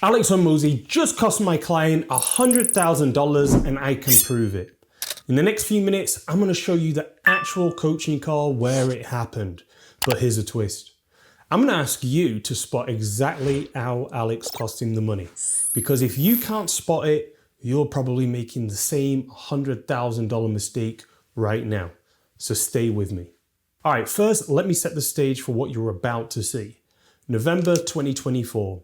Alex Hormozi just cost my client $100,000 and I can prove it. In the next few minutes, I'm going to show you the actual coaching call where it happened. But here's a twist. I'm going to ask you to spot exactly how Alex cost him the money. Because if you can't spot it, you're probably making the same $100,000 mistake right now. So stay with me. All right, first, let me set the stage for what you're about to see. November 2024.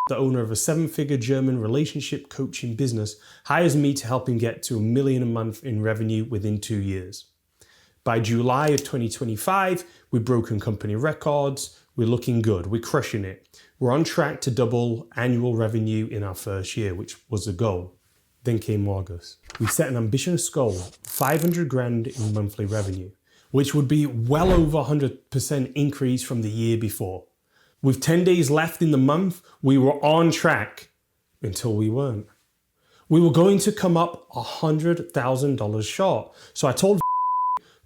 The owner of a 7-figure German relationship coaching business hires me to help him get to $1 million a month in revenue within 2 years. By July of 2025, we've broken company records. We're looking good. We're crushing it. We're on track to double annual revenue in our first year, which was the goal. Then came August. We set an ambitious goal, 500 grand in monthly revenue, which would be well over 100% increase from the year before. With 10 days left in the month, we were on track until we weren't. We were going to come up $100,000 short. So I told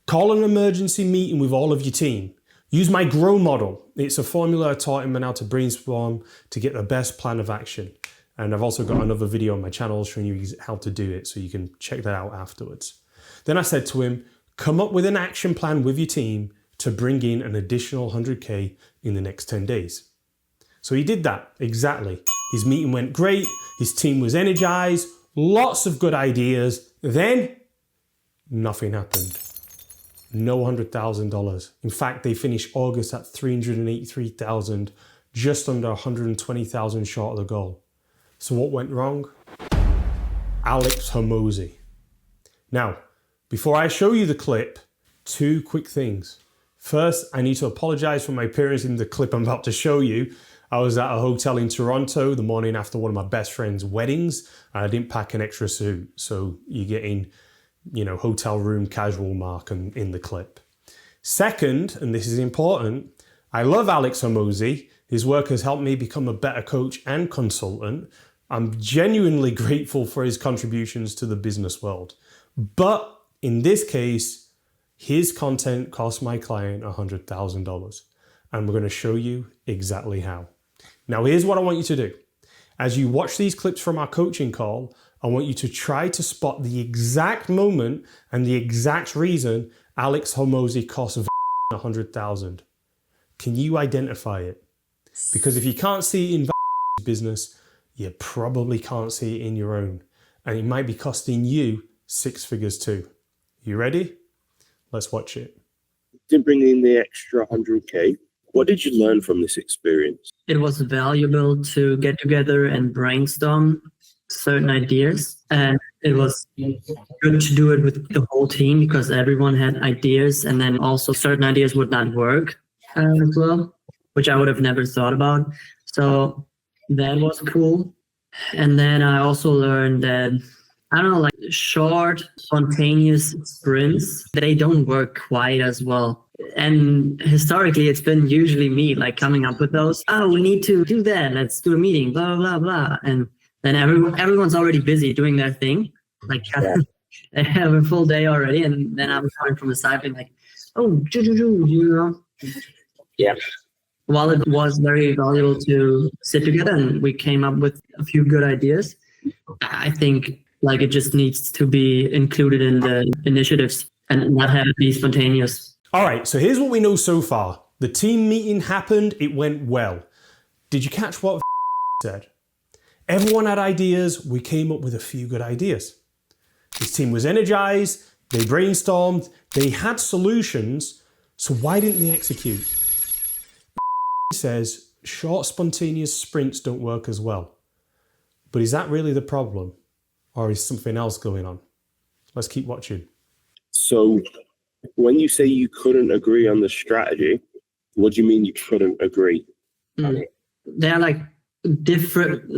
call an emergency meeting with all of your team. Use my GROW model. It's a formula I taught him on how to brainstorm to get the best plan of action. And I've also got another video on my channel showing you how to do it, so you can check that out afterwards. Then I said to him, come up with an action plan with your team to bring in an additional 100K in the next 10 days. So he did that, exactly. His meeting went great, his team was energized, lots of good ideas. Then, nothing happened. No $100,000. In fact, they finished August at $383,000, just under $120,000 short of the goal. So what went wrong? Alex Hormozi. Now, before I show you the clip, 2 quick things. First, I need to apologize for my appearance in the clip I'm about to show you. I was at a hotel in Toronto the morning after one of my best friend's weddings, and I didn't pack an extra suit. So you're getting, hotel room casual mark in the clip. Second, and this is important, I love Alex Hormozi. His work has helped me become a better coach and consultant. I'm genuinely grateful for his contributions to the business world. But in this case, his content cost my client $100,000, and we're going to show you exactly how. Now, here's what I want you to do. As you watch these clips from our coaching call, I want you to try to spot the exact moment and the exact reason Alex Hormozi cost $100,000. Can you identify it? Because if you can't see it in business, you probably can't see it in your own, and it might be costing you 6 figures too. You ready? Let's watch it. To bring in the extra 100K, what did you learn from this experience? It was valuable to get together and brainstorm certain ideas. And it was good to do it with the whole team because everyone had ideas, and then also certain ideas would not work as well, which I would have never thought about. So that was cool. And then I also learned that short, spontaneous sprints, they don't work quite as well. And historically, it's been usually me coming up with those. Oh, we need to do that. Let's do a meeting, blah, blah, blah. And then everyone's already busy doing their thing. They have a full day already. And then I'm coming from the side being Yeah. While it was very valuable to sit together and we came up with a few good ideas, I think it just needs to be included in the initiatives and not have it be spontaneous. All right, so here's what we know so far. The team meeting happened, it went well. Did you catch what said? Everyone had ideas, we came up with a few good ideas. His team was energized, they brainstormed, they had solutions, so why didn't they execute? Says short, spontaneous sprints don't work as well. But is that really the problem? Or is something else going on? Let's keep watching. So when you say you couldn't agree on the strategy, what do you mean you couldn't agree? There are different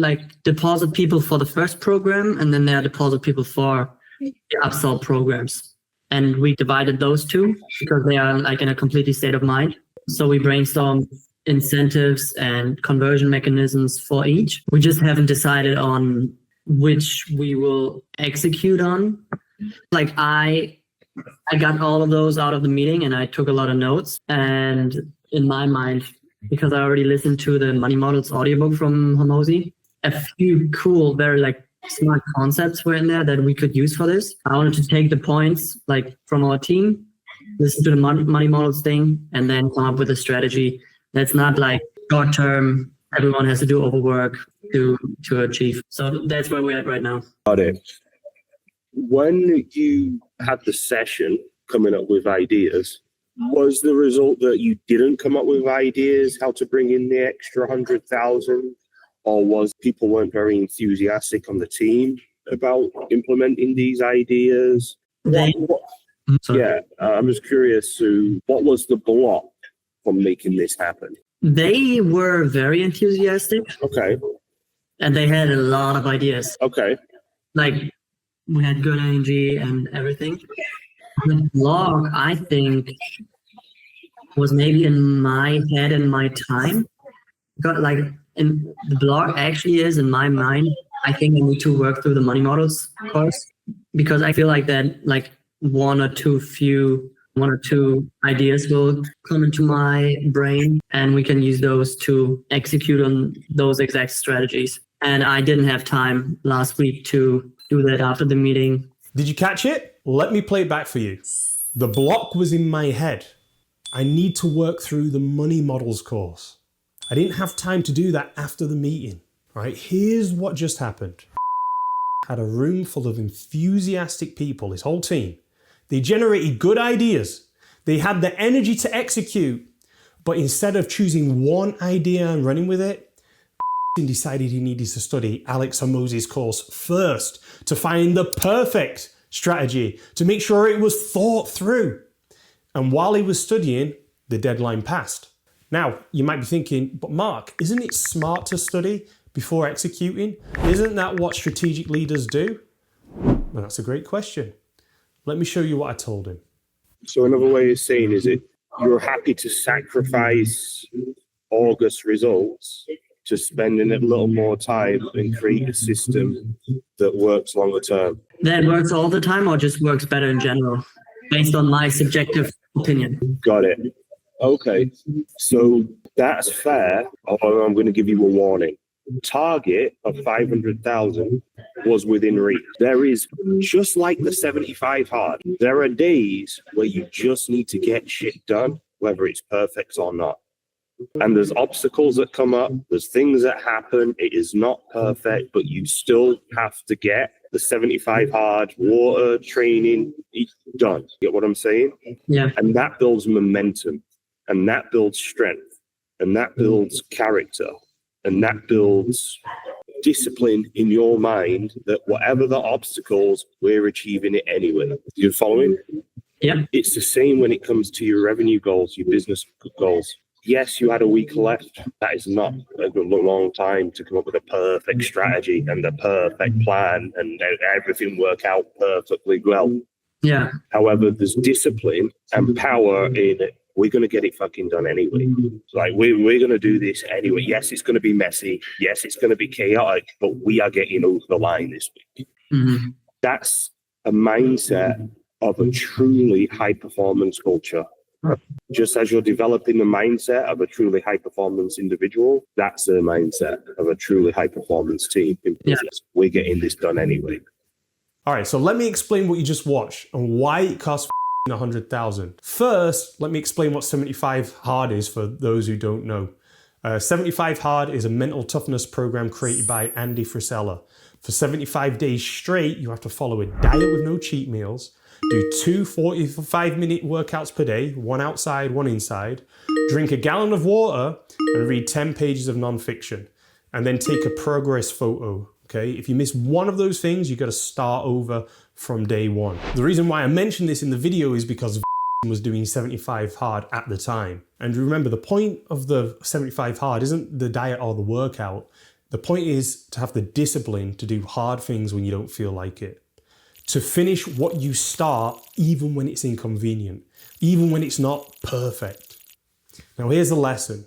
deposit people for the first program, and then there are deposit people for the upsell programs. And we divided those two because they are in a completely state of mind. So we brainstormed incentives and conversion mechanisms for each. We just haven't decided on which we will execute on. I got all of those out of the meeting and I took a lot of notes, and in my mind because I already listened to the Money Models audiobook from Hormozi. A few cool, very like smart concepts were in there that we could use for this. I wanted to take the points like from our team, listen to the money models thing, and then come up with a strategy that's not like short term. Everyone has to do overwork to achieve. So that's where we're at right now. Got it. When you had the session coming up with ideas, was the result that you didn't come up with ideas how to bring in the extra 100,000, or was people weren't very enthusiastic on the team about implementing these ideas? I'm just curious. So what was the block from making this happen? They were very enthusiastic. Okay. And they had a lot of ideas. Okay. Like we had good energy and everything. The blog, I think, was maybe in my head and my time. Got like in the blog actually is in my mind. I think I need to work through the money models course, because I feel like that like one or two ideas will come into my brain and we can use those to execute on those exact strategies. And I didn't have time last week to do that after the meeting. Did you catch it? Let me play it back for you. The block was in my head. I need to work through the money models course. I didn't have time to do that after the meeting. All right, here's what just happened. Had a room full of enthusiastic people, his whole team. They generated good ideas. They had the energy to execute, but instead of choosing one idea and running with it, decided he needed to study Alex Hormozi's course first to find the perfect strategy, to make sure it was thought through. And while he was studying, the deadline passed. Now, you might be thinking, but Mark, isn't it smart to study before executing? Isn't that what strategic leaders do? Well, that's a great question. Let me show you what I told him. So another way of saying is it you're happy to sacrifice August results to spending a little more time and create a system that works longer term? That works all the time or just works better in general, based on my subjective opinion? Got it. Okay. So that's fair. Although I'm going to give you a warning. Target of 500,000 was within reach. There is, just like the 75 hard, there are days where you just need to get shit done, whether it's perfect or not. And there's obstacles that come up, there's things that happen, it is not perfect, but you still have to get the 75 hard water training done. You get what I'm saying? Yeah. And that builds momentum, and that builds strength, and that builds character, and that builds discipline in your mind that whatever the obstacles, we're achieving it anyway. You following? Yeah. It's the same when it comes to your revenue goals, your business goals. Yes, you had a week left. That is not a long time to come up with a perfect strategy and a perfect plan and everything work out perfectly well. Yeah. However, there's discipline and power in it. We're going to get it fucking done anyway. Like, we're going to do this anyway. Yes, it's going to be messy. Yes, it's going to be chaotic, but we are getting over the line this week. Mm-hmm. That's a mindset of a truly high-performance culture. Just as you're developing the mindset of a truly high-performance individual, that's the mindset of a truly high-performance team in business. Yeah. We're getting this done anyway. All right, so let me explain what you just watched and why it costs 100,000. First, let me explain what 75 hard is for those who don't know. 75 hard is a mental toughness program created by Andy Frisella. For 75 days straight, you have to follow a diet with no cheat meals, do 2 45-minute workouts per day, one outside, one inside, drink a gallon of water, and read 10 pages of nonfiction, and then take a progress photo. Okay, if you miss one of those things, you got to start over from day one. The reason why I mentioned this in the video is because was doing 75 hard at the time. And remember, the point of the 75 hard isn't the diet or the workout. The point is to have the discipline to do hard things when you don't feel like it. To finish what you start, even when it's inconvenient, even when it's not perfect. Now here's the lesson.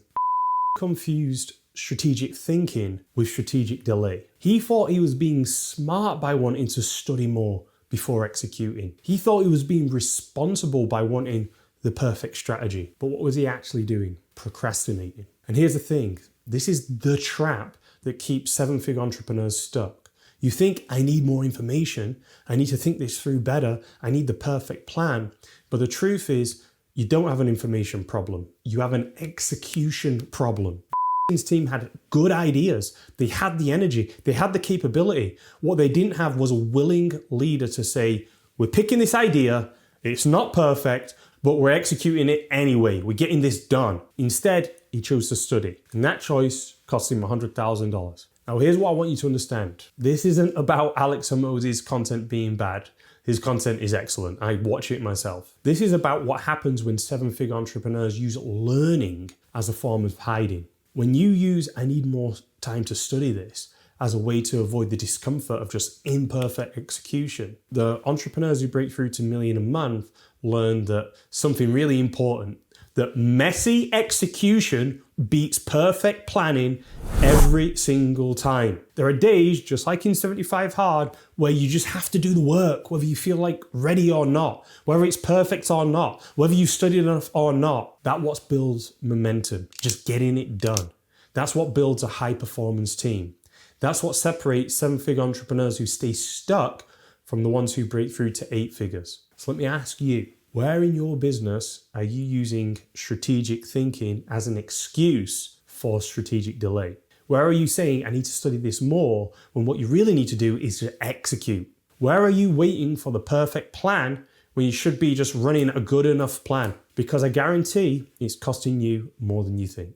Confused strategic thinking with strategic delay. He thought he was being smart by wanting to study more before executing. He thought he was being responsible by wanting the perfect strategy. But what was he actually doing? Procrastinating. And here's the thing, this is the trap that keeps seven-figure entrepreneurs stuck. You think, I need more information, I need to think this through better, I need the perfect plan. But the truth is, you don't have an information problem, you have an execution problem. His team had good ideas, they had the energy, they had the capability. What they didn't have was a willing leader to say, we're picking this idea, it's not perfect, but we're executing it anyway, we're getting this done. Instead, he chose to study, and that choice cost him $100,000. Now here's what I want you to understand. This isn't about Alex Hormozi's content being bad. His content is excellent. I watch it myself. This is about what happens when seven-figure entrepreneurs use learning as a form of hiding. When you use, I need more time to study this, as a way to avoid the discomfort of just imperfect execution, the entrepreneurs who break through to $1 million a month learn that something really important, that messy execution beats perfect planning every single time. There are days, just like in 75 Hard, where you just have to do the work, whether you feel like ready or not, whether it's perfect or not, whether you've studied enough or not. That's what builds momentum, just getting it done. That's what builds a high performance team. That's what separates seven-figure entrepreneurs who stay stuck from the ones who break through to 8 figures. So let me ask you, where in your business are you using strategic thinking as an excuse for strategic delay? Where are you saying, I need to study this more, when what you really need to do is to execute? Where are you waiting for the perfect plan when you should be just running a good enough plan? Because I guarantee it's costing you more than you think.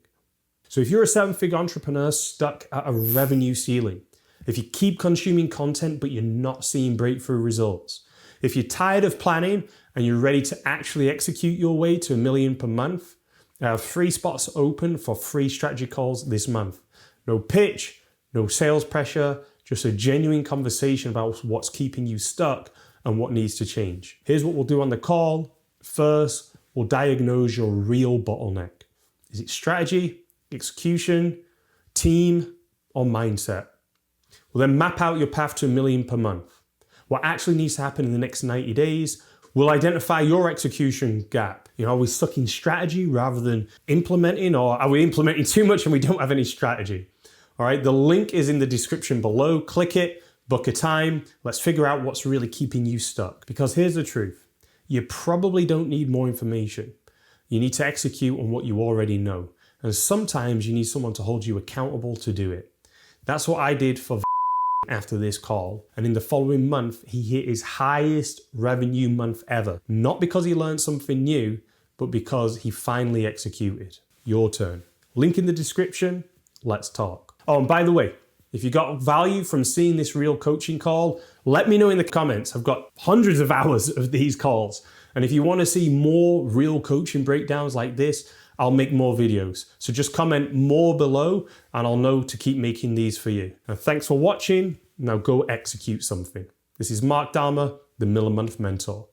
So if you're a seven-figure entrepreneur stuck at a revenue ceiling, if you keep consuming content but you're not seeing breakthrough results, if you're tired of planning and you're ready to actually execute your way to $1 million per month, I have 3 spots open for free strategy calls this month. No pitch, no sales pressure, just a genuine conversation about what's keeping you stuck and what needs to change. Here's what we'll do on the call. First, we'll diagnose your real bottleneck. Is it strategy, execution, team, or mindset? We'll then map out your path to $1 million per month. What actually needs to happen in the next 90 days. We'll identify your execution gap. Are we stuck in strategy rather than implementing, or are we implementing too much and we don't have any strategy? All right, the link is in the description below. Click it, book a time. Let's figure out what's really keeping you stuck. Because here's the truth. You probably don't need more information. You need to execute on what you already know. And sometimes you need someone to hold you accountable to do it. That's what I did for after this call. And in the following month, he hit his highest revenue month ever. Not because he learned something new, but because he finally executed. Your turn. Link in the description. Let's talk. Oh, and by the way, if you got value from seeing this real coaching call, let me know in the comments. I've got hundreds of hours of these calls. And if you want to see more real coaching breakdowns like this, I'll make more videos. So just comment more below and I'll know to keep making these for you. And thanks for watching. Now go execute something. This is Mark Dharma, the Miller Month Mentor.